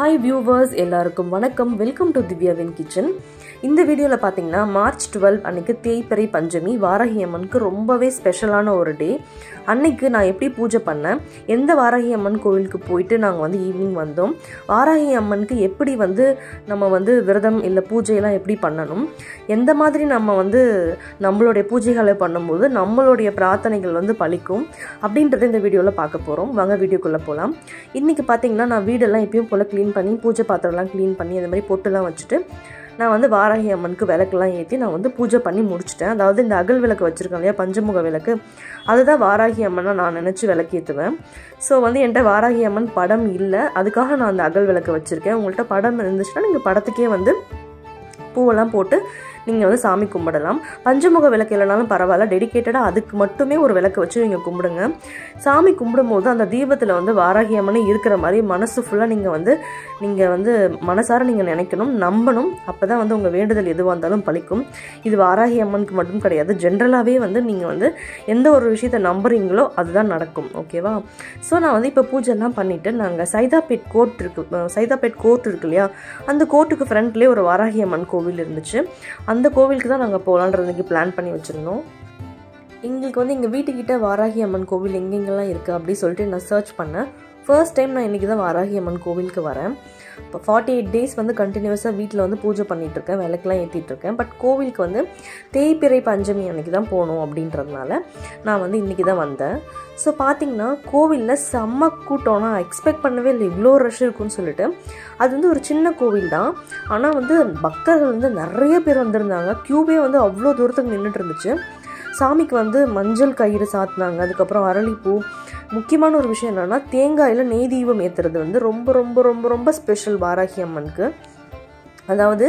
Hi viewers, எல்லாருக்கும் வணக்கம். Welcome to திவ்யாவின் கிச்சன். இந்த வீடியோல பாத்தீங்கன்னா மார்ச் 12 அன்னைக்கு தேய்பிறை பஞ்சமி வாராகி அம்மனுக்கு ரொம்பவே ஸ்பெஷலான ஒரு டே. அன்னைக்கு நான் எப்படி பூஜை பண்ணேன், எந்த வாராகி அம்மன் கோவிலுக்கு போயிட்டு நாங்கள் ஈவினிங் வந்தோம், வாராகி அம்மனுக்கு எப்படி நம்ம விரதம் இல்லை பூஜையெல்லாம் எப்படி பண்ணணும், எந்த மாதிரி நம்ம நம்மளுடைய பூஜைகளை பண்ணும்போது நம்மளுடைய பிரார்த்தனைகள் பலிக்கும் அப்படின்றத இந்த வீடியோவில் பார்க்க போகிறோம். வாங்க வீடியோக்குள்ளே போகலாம். இன்றைக்கி பார்த்தீங்கன்னா நான் வீடெல்லாம் எப்பயும் போல் க்ளீன் பண்ணி பூஜை பாத்திரம்லாம் க்ளீன் பண்ணி அந்த மாதிரி பொட்டுலாம் வச்சுட்டு நான் வாராகி அம்மனுக்கு விளக்கெல்லாம் ஏற்றி நான் பூஜை பண்ணி முடிச்சிட்டேன். அதாவது இந்த அகல் விளக்கு வச்சுருக்கேன் இல்லையா, பஞ்சமுக விளக்கு, அதுதான் வாராகி அம்மனை நான் நினச்சி விளக்கேற்றுவேன். ஸோ என்கிட்ட வாராகி அம்மன் படம் இல்லை, அதுக்காக நான் அந்த அகல் விளக்கு வச்சுருக்கேன். உங்கள்கிட்ட படம் இருந்துச்சுன்னா நீங்கள் படத்துக்கே பூவெல்லாம் போட்டு நீங்கள் சாமி கும்பிடலாம். பஞ்சமுக விளக்கு இல்லைனாலும் பரவாயில்ல, டெடிக்கேட்டடாக அதுக்கு மட்டுமே ஒரு விளக்கு வச்சு நீங்கள் கும்பிடுங்க. சாமி கும்பிடும்போது அந்த தீபத்தில் வாராகி அம்மனே இருக்கிற மாதிரி மனசு ஃபுல்லாக நீங்கள் மனசார நீங்கள் நினைக்கணும், நம்பணும். அப்போ தான் உங்கள் வேண்டுதல் எதுவாக இருந்தாலும் பலிக்கும். இது வாராகி அம்மனுக்கு மட்டும் கிடையாது, ஜென்ரலாகவே நீங்கள் எந்த ஒரு விஷயத்தை நம்புறீங்களோ அதுதான் நடக்கும். ஓகேவா? ஸோ நான் இப்போ பூஜைலாம் பண்ணிவிட்டு நாங்கள் சைதாப்பேட் கோர்ட் இருக்கு இல்லையா, அந்த கோர்ட்டுக்கு ஃப்ரண்ட்லேயே ஒரு வாராகி அம்மன் கோவில் இருந்துச்சு. அந்த கோவிலுக்கு தான் நாங்கள் போகலான்றதுக்கு பிளான் பண்ணி வச்சுருந்தோம். எங்களுக்கு எங்கள் வீட்டுக்கிட்ட வாராகி அம்மன் கோவில் எங்கெங்கெல்லாம் இருக்குது அப்படின்னு சொல்லிட்டு நான் சர்ச் பண்ணேன். ஃபர்ஸ்ட் டைம் நான் இன்றைக்கி தான் வாராகி அம்மன் கோவிலுக்கு வரேன். இப்போ 48 டேஸ் கண்டினியூஸாக வீட்டில் பூஜை பண்ணிகிட்ருக்கேன், விளக்கெலாம் ஏற்றிட்டுருக்கேன். பட் கோவிலுக்கு தேய்பிறை பஞ்சமி அன்றைக்கி தான் போகணும் அப்படின்றதுனால நான் இன்றைக்கி தான் வந்தேன். ஸோ பார்த்திங்கன்னா கோவிலில் செம்ம கூட்டம், நான் எக்ஸ்பெக்ட் பண்ணவே இல்லை இவ்வளோ ரஷ் இருக்குன்னு சொல்லிட்டு. அது ஒரு சின்ன கோவில் தான், ஆனால் பக்தர்கள் நிறைய பேர் வந்திருந்தாங்க. க்யூபே அவ்வளோ தூரத்துக்கு நின்றுட்டு இருந்துச்சு. சாமிக்கு மஞ்சள் கயிறு சாத்தினாங்க, அதுக்கப்புறம் அரளிப்பூ. முக்கியமான ஒரு விஷயம் என்னென்னா, தேங்காயில் நெய் தீபம் ஏற்றுறது ரொம்ப ரொம்ப ரொம்ப ரொம்ப ஸ்பெஷல் வாராகி அம்மனுக்கு. அதாவது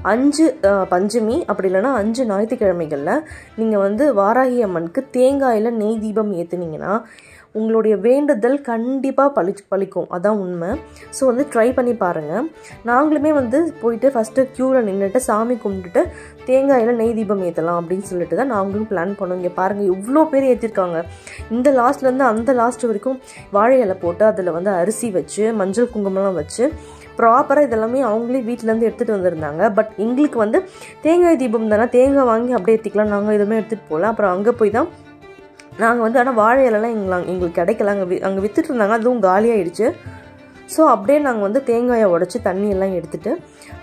5 பஞ்சமி அப்படி இல்லைன்னா 5 ஞாயிற்றுக்கிழமைகளில் நீங்கள் வாராகி அம்மனுக்கு தேங்காயில் நெய் தீபம் ஏற்றுனீங்கன்னா உங்களுடைய வேண்டுதல் கண்டிப்பாக பலிக்கும். அதான் உண்மை. ஸோ ட்ரை பண்ணி பாருங்கள். நாங்களுமே போயிட்டு ஃபஸ்ட்டு க்யூவில் நின்றுட்டு சாமி கும்பிட்டுட்டு தேங்காயில் நெய் தீபம் ஏற்றலாம் அப்படின்னு சொல்லிட்டு தான் நாங்களும் பிளான் பண்ணோம். இங்கே பாருங்கள் இவ்வளோ பேர் ஏற்றிருக்காங்க. இந்த லாஸ்ட்லேருந்து அந்த லாஸ்ட் வரைக்கும் வாழை இலை போட்டு அதில் அரிசி வச்சு மஞ்சள் குங்குமம்லாம் வச்சு ப்ராப்பராக இதெல்லாமே அவங்களே வீட்டிலேருந்து எடுத்துகிட்டு வந்திருந்தாங்க. பட் எங்களுக்கு தேங்காய் தீபம் தானே, தேங்காய் வாங்கி அப்படியே ஏற்றிக்கலாம், நாங்கள் எதுவுமே எடுத்துகிட்டு போகல. அப்புறம் அங்கே போய் தான் நாங்கள் ஆனால் வாழை இலைலாம் எங்களுக்கு கிடைக்கல, அங்கே விற்றுட்டு இருந்தாங்க, அதுவும் காலியாகிடுச்சு. ஸோ அப்படியே நாங்கள் தேங்காயை உடச்சி தண்ணியெல்லாம் எடுத்துகிட்டு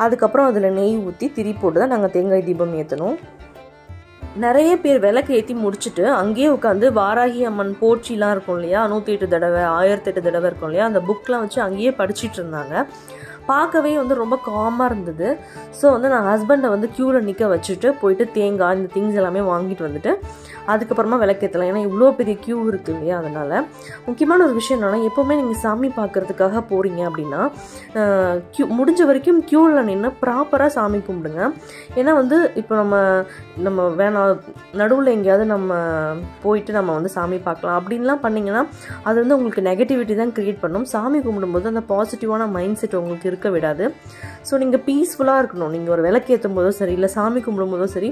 அதுக்கப்புறம் அதில் நெய் ஊற்றி திரி போட்டு தான் நாங்கள் தேங்காய் தீபம் ஏற்றணும். நிறைய பேர் விளக்கு ஏற்றி முடிச்சுட்டு அங்கேயே உட்காந்து வாராகி அம்மன் போற்றிலாம் இருக்கும் இல்லையா, 108 தடவை 1008 தடவை இருக்கும் இல்லையா, அந்த புக்கெலாம் வச்சு அங்கேயே படிச்சுட்டு இருந்தாங்க. பார்க்கவே ரொம்ப காமாக இருந்தது. ஸோ நான் ஹஸ்பண்டை க்யூவில் நிற்க வச்சுட்டு போயிட்டு தேங்காய் இந்த திங்ஸ் எல்லாமே வாங்கிட்டு வந்துட்டு அதுக்கப்புறமா விளக்கேற்றலாம். ஏன்னா இவ்வளோ பெரிய க்யூ இருக்குது இல்லையா. அதனால் முக்கியமான ஒரு விஷயம் என்னென்னா, எப்போவுமே நீங்கள் சாமி பார்க்குறதுக்காக போகிறீங்க அப்படின்னா முடிஞ்ச வரைக்கும் க்யூவில் நின்று ப்ராப்பராக சாமி கும்பிடுங்க. ஏன்னா இப்போ நம்ம வேணாம் நடுவில் எங்கேயாவது நம்ம போயிட்டு நம்ம சாமி பார்க்கலாம் அப்படின்லாம் பண்ணிங்கன்னா அது உங்களுக்கு நெகட்டிவிட்டி தான் க்ரியேட் பண்ணும். சாமி கும்பிடும்போது அந்த பாசிட்டிவான மைண்ட் செட் உங்களுக்கு இருக்க விடாது. ஸோ நீங்கள் பீஸ்ஃபுல்லாக இருக்கணும். நீங்கள் ஒரு விளக்கு ஏற்றும் போதோ சரி, இல்லை சாமி கும்பிடும் போதோ சரி,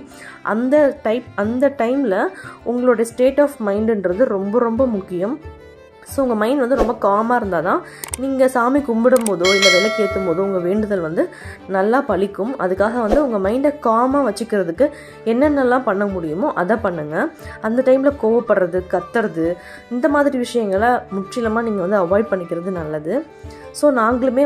அந்த டைமில் உங்களோட ஸ்டேட் ஆஃப் மைண்டுன்றது ரொம்ப ரொம்ப முக்கியம். ஸோ உங்கள் மைண்ட் ரொம்ப காமாக இருந்தால் தான் நீங்கள் சாமி கும்பிடும் போதோ இல்லை விளக்கு ஏற்றும் போதோ உங்கள் வேண்டுதல் நல்லா பலிக்கும். அதுக்காக உங்கள் மைண்டை காமாக வச்சுக்கிறதுக்கு என்னென்னலாம் பண்ண முடியுமோ அதை பண்ணுங்கள். அந்த டைமில் கோவப்படுறது, கத்துறது, இந்த மாதிரி விஷயங்களை முற்றிலுமாக நீங்கள் அவாய்ட் பண்ணிக்கிறது நல்லது. ஸோ நாங்களுமே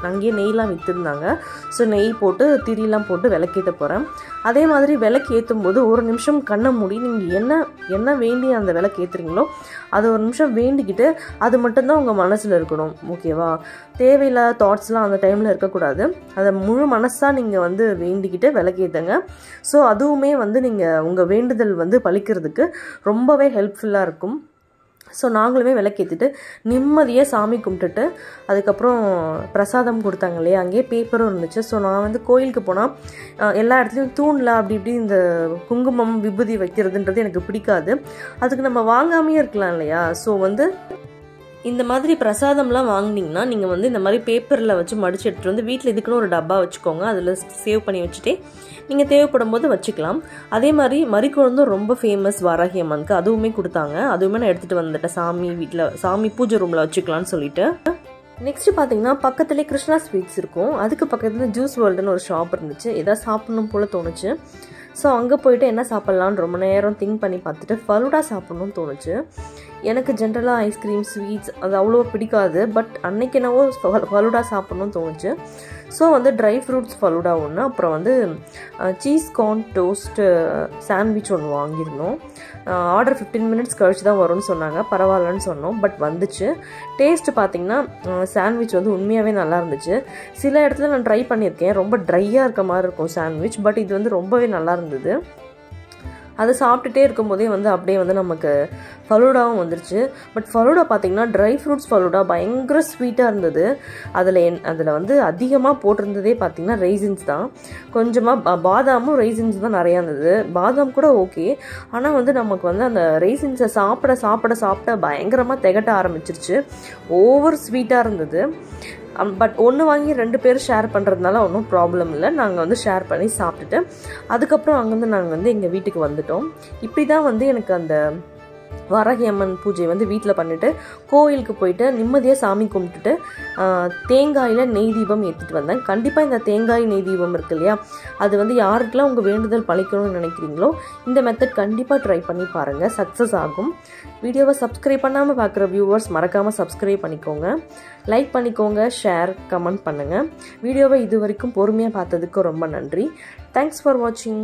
அங்கேயே நெய்லாம் விற்றுருந்தாங்க. ஸோ நெய் போட்டு திரிலாம் போட்டு விளக்கேற்ற போகிறேன். அதே மாதிரி விளக்கு ஏற்றும் போது ஒரு நிமிஷம் கண்ணை மூடி நீங்கள் என்ன வேண்டி அந்த விளக்கு ஏற்றுறீங்களோ அது ஒரு நிமிஷம் வேண்டிக்கிட்டு அது மட்டும்தான் உங்கள் மனசில் இருக்கணும். ஓகேவா? தேவையில்லாத தாட்ஸ்லாம் அந்த டைமில் இருக்கக்கூடாது. அதை முழு மனசாக நீங்கள் வேண்டிக்கிட்டு விளக்கேற்றுங்க. ஸோ அதுவுமே நீங்கள் உங்கள் வேண்டுதல் பலிக்கிறதுக்கு ரொம்பவே ஹெல்ப்ஃபுல்லாக இருக்கும். ஸோ நாங்களுமே விளக்கேற்றிட்டு நிம்மதியாக சாமி கும்பிட்டுட்டு அதுக்கப்புறம் பிரசாதம் கொடுத்தாங்க இல்லையா, அங்கேயே பேப்பரும் இருந்துச்சு. ஸோ நான் கோயிலுக்கு போனால் எல்லா இடத்துலையும் தூணில் அப்படி இப்படி இந்த குங்குமம் விபூதி வைக்கிறதுன்றது எனக்கு பிடிக்காது. அதுக்கு நம்ம வாங்காமையே இருக்கலாம் இல்லையா. ஸோ இந்த மாதிரி பிரசாதம்லாம் வாங்கினீங்கன்னா நீங்கள் இந்த மாதிரி பேப்பரில் வச்சு மடிச்சு எடுத்துகிட்டு வீட்டில் இதுக்குன்னு ஒரு டப்பா வச்சுக்கோங்க, அதில் சேவ் பண்ணி வச்சுட்டே நீங்கள் தேவைப்படும் போது வச்சுக்கலாம். அதே மாதிரி மறிக்குழந்தும் ரொம்ப ஃபேமஸ் வாராகி அம்மனுக்கு, அதுவுமே கொடுத்தாங்க. அதுவுமே நான் எடுத்துகிட்டு வந்துட்டேன் சாமி வீட்டில், சாமி பூஜை ரூமில் வச்சுக்கலான்னு சொல்லிட்டு. நெக்ஸ்ட் பார்த்தீங்கன்னா பக்கத்துலேயே கிருஷ்ணா ஸ்வீட்ஸ் இருக்கும். அதுக்கு பக்கத்தில் ஜூஸ் வேர்ல்டுன்னு ஒரு ஷாப் இருந்துச்சு. எதாவது சாப்பிடணும் போல் தோணுச்சு. ஸோ அங்கே போயிட்டு என்ன சாப்பிட்லான்னு ரொம்ப நேரம் திங்க் பண்ணி பார்த்துட்டு ஃபலூடா சாப்பிட்ணுன்னு தோணுச்சு. எனக்கு ஜென்ரலாக ஐஸ்கிரீம் ஸ்வீட்ஸ் அது அவ்வளோ பிடிக்காது. பட் அன்னைக்கு என்னவோ ஃபலூடா சாப்பிட்ணுன்னு தோணுச்சு. ஸோ வந்து ட்ரை ஃப்ரூட்ஸ் ஃபலூடா ஒன்று, அப்புறம் வந்து சீஸ் கார்ன் டோஸ்ட்டு சாண்ட்விச் ஒன்று வாங்கியிருந்தோம். ஆர்டர் 15 மினிட்ஸ் கழிச்சு தான் வரும்னு சொன்னாங்க. பரவாயில்லன்னு சொன்னோம். பட் வந்துச்சு. டேஸ்ட்டு பார்த்திங்கன்னா சாண்ட்விச் வந்து உண்மையாகவே நல்லா இருந்துச்சு. சில இடத்துல நான் ட்ரை பண்ணியிருக்கேன், ரொம்ப ட்ரையாக இருக்க மாதிரி இருக்கும் சாண்ட்விச். பட் இது வந்து ரொம்பவே நல்லா இருந்தது. அதை சாப்பிட்டுட்டே இருக்கும்போதே வந்து அப்படியே வந்து நமக்கு ஃபலூடாவும் வந்துருச்சு. பட் ஃபலூடா பார்த்திங்கன்னா ட்ரை ஃப்ரூட்ஸ் ஃபலூடா பயங்கர ஸ்வீட்டாக இருந்தது. அதில் வந்து அதிகமாக போட்டிருந்ததே பார்த்திங்கன்னா ரெய்சின்ஸ் தான். கொஞ்சமாக பாதாமும் ரெய்சின்ஸ் தான் நிறையா இருந்தது. பாதாம் கூட ஓகே, ஆனால் வந்து நமக்கு வந்து அந்த ரெய்சின்ஸை சாப்பிட சாப்பிட சாப்பிட பயங்கரமாக திகட்ட ஆரம்பிச்சிருச்சு. ஓவர் ஸ்வீட்டாக இருந்தது. பட் ஒன்று வாங்கி 2 பேர் ஷேர் பண்ணுறதுனால ஒன்றும் ப்ராப்ளம் இல்லை. நாங்கள் வந்து ஷேர் பண்ணி சாப்பிட்டுட்டு அதுக்கப்புறம் அங்கேருந்து நாங்கள் வந்து எங்கள் வீட்டுக்கு வந்துட்டோம். இப்படி தான் வந்து எனக்கு அந்த வாராகி அம்மன் பூஜை வந்து வீட்டில் பண்ணிவிட்டு கோயிலுக்கு போயிட்டு நிம்மதியாக சாமி கும்பிட்டுட்டு தேங்காயில் நெய் தீபம் ஏற்றிட்டு வந்தேன். கண்டிப்பாக இந்த தேங்காய் நெய் தீபம் இருக்கு இல்லையா, அது வந்து யாருக்கெல்லாம் உங்கள் வேண்டுதல் பழிக்கணும்னு நினைக்கிறீங்களோ இந்த மெத்தட் கண்டிப்பாக ட்ரை பண்ணி பாருங்கள், சக்ஸஸ் ஆகும். வீடியோவை சப்ஸ்கிரைப் பண்ணாமல் பார்க்குற வியூவர்ஸ் மறக்காமல் சப்ஸ்கிரைப் பண்ணிக்கோங்க, லைக் பண்ணிக்கோங்க, ஷேர் கமெண்ட் பண்ணுங்கள். வீடியோவை இது வரைக்கும் பொறுமையாக பார்த்ததுக்கு ரொம்ப நன்றி. தேங்க்ஸ் ஃபார் வாட்சிங்.